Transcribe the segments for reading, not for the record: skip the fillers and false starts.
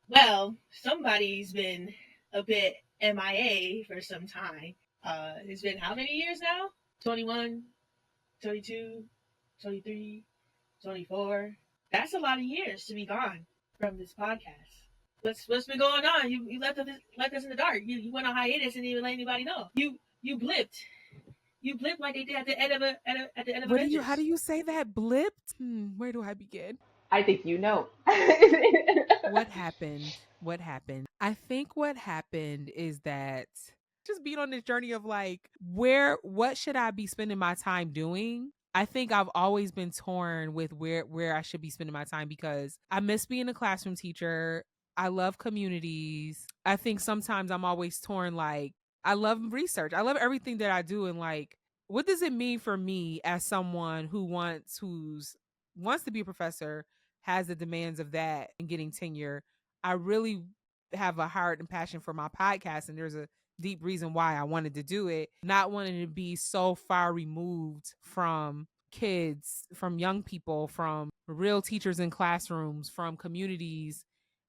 Well, somebody's been a bit MIA for some time. It's been how many years now? 21, 22, 23, 24. That's a lot of years to be gone from this podcast. What's been going on? You left us in the dark. You went on hiatus and didn't even let anybody know. You blipped. You blipped like they did at the end of at the end of What do you? How do Avengers. you say that? Blipped? Where do I begin? I think you know. What happened? What happened? I think what happened is that just being on this journey of like, what should I be spending my time doing? I think I've always been torn with where I should be spending my time because I miss being a classroom teacher. I love communities. I think sometimes I'm always torn like I love research. I love everything that I do and like what does it mean for me as someone who's wants to be a professor, has the demands of that and getting tenure? I really have a heart and passion for my podcast, and there's a deep reason why I wanted to do it. Not wanting to be so far removed from kids, from young people, from real teachers in classrooms, from communities.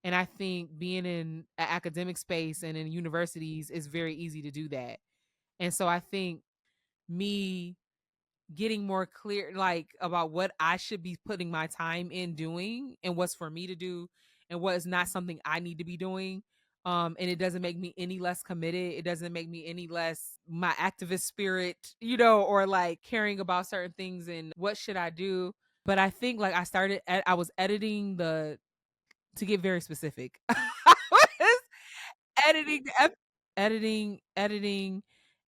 And I think being in an academic space and in universities is very easy to do that. And so I think me getting more clear like about what I should be putting my time in doing and what's for me to do and what is not something I need to be doing. And it doesn't make me any less committed. It doesn't make me any less my activist spirit, or like caring about certain things and what should I do. But I think like I was editing to get very specific. I was editing editing,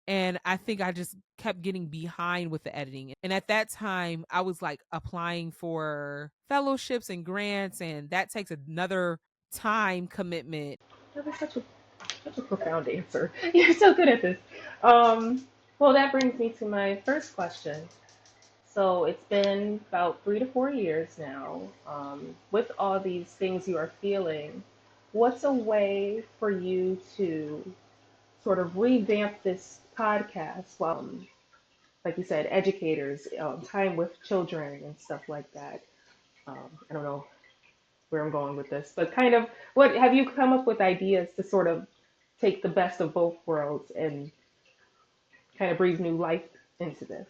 and I think I just kept getting behind with the editing. And at that time, I was like applying for fellowships and grants, and that takes another time commitment. That was such a profound answer. You're so good at this. Um, well, that brings me to my first question. So it's been about 3 to 4 years now. With all these things you are feeling, what's a way for you to sort of revamp this podcast while, like you said, educators, time with children and stuff like that? I don't know where I'm going with this, but kind of what have you come up with ideas to sort of take the best of both worlds and kind of breathe new life into this?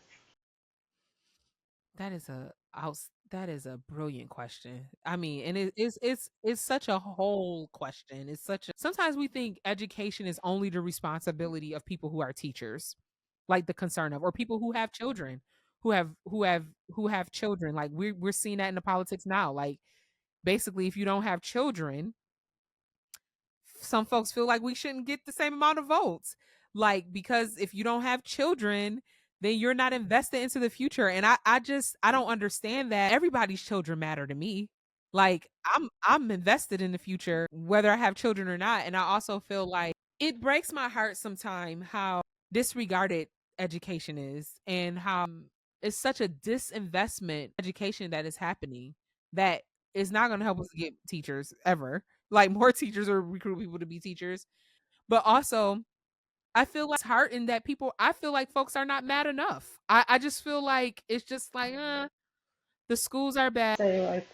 That is a brilliant question. I mean, and it's such a whole question. It's such a sometimes we think education is only the responsibility of people who are teachers, like the concern of, or people who have children, who have children. Like we're seeing that in the politics now. Like basically, if you don't have children, some folks feel like we shouldn't get the same amount of votes. Like, because if you don't have children, then you're not invested into the future. And I don't understand that. Everybody's children matter to me. Like I'm invested in the future, whether I have children or not. And I also feel like it breaks my heart sometimes how disregarded education is and how it's such a disinvestment education that is happening that is not going to help us get teachers ever. Like more teachers or recruit people to be teachers. But also, I feel like it's heartened that I feel like folks are not mad enough. I just feel like it's just like, the schools are bad. Say like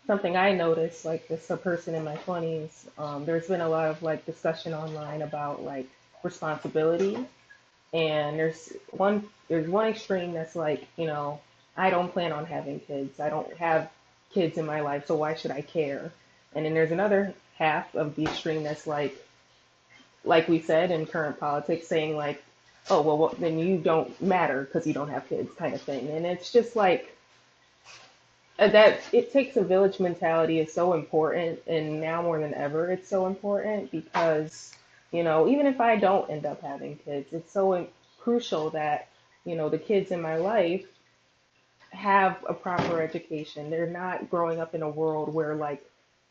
something I noticed, like as a person in my 20s, there's been a lot of like discussion online about like responsibility, and there's one extreme that's like, I don't plan on having kids. I don't have kids in my life, so why should I care? And then there's another half of the extreme that's like we said in current politics, saying like, oh well, then you don't matter because you don't have kids, kind of thing. And it's just like that it takes a village mentality is so important, and now more than ever it's so important because even if I don't end up having kids, it's so crucial that the kids in my life have a proper education. They're not growing up in a world where like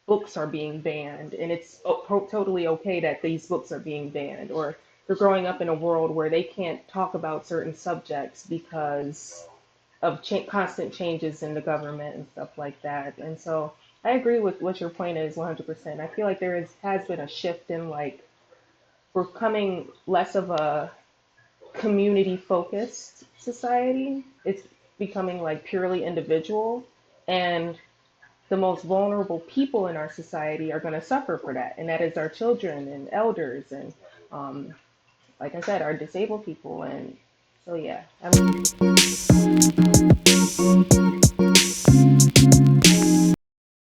books are being banned and it's totally okay that these books are being banned, or they're growing up in a world where they can't talk about certain subjects because of constant changes in the government and stuff like that. And so I agree with what your point is 100%. I feel like has been a shift in like we're becoming less of a community focused society. It's becoming like purely individual. And the most vulnerable people in our society are going to suffer for that, and that is our children and elders and, like I said, our disabled people. And so yeah,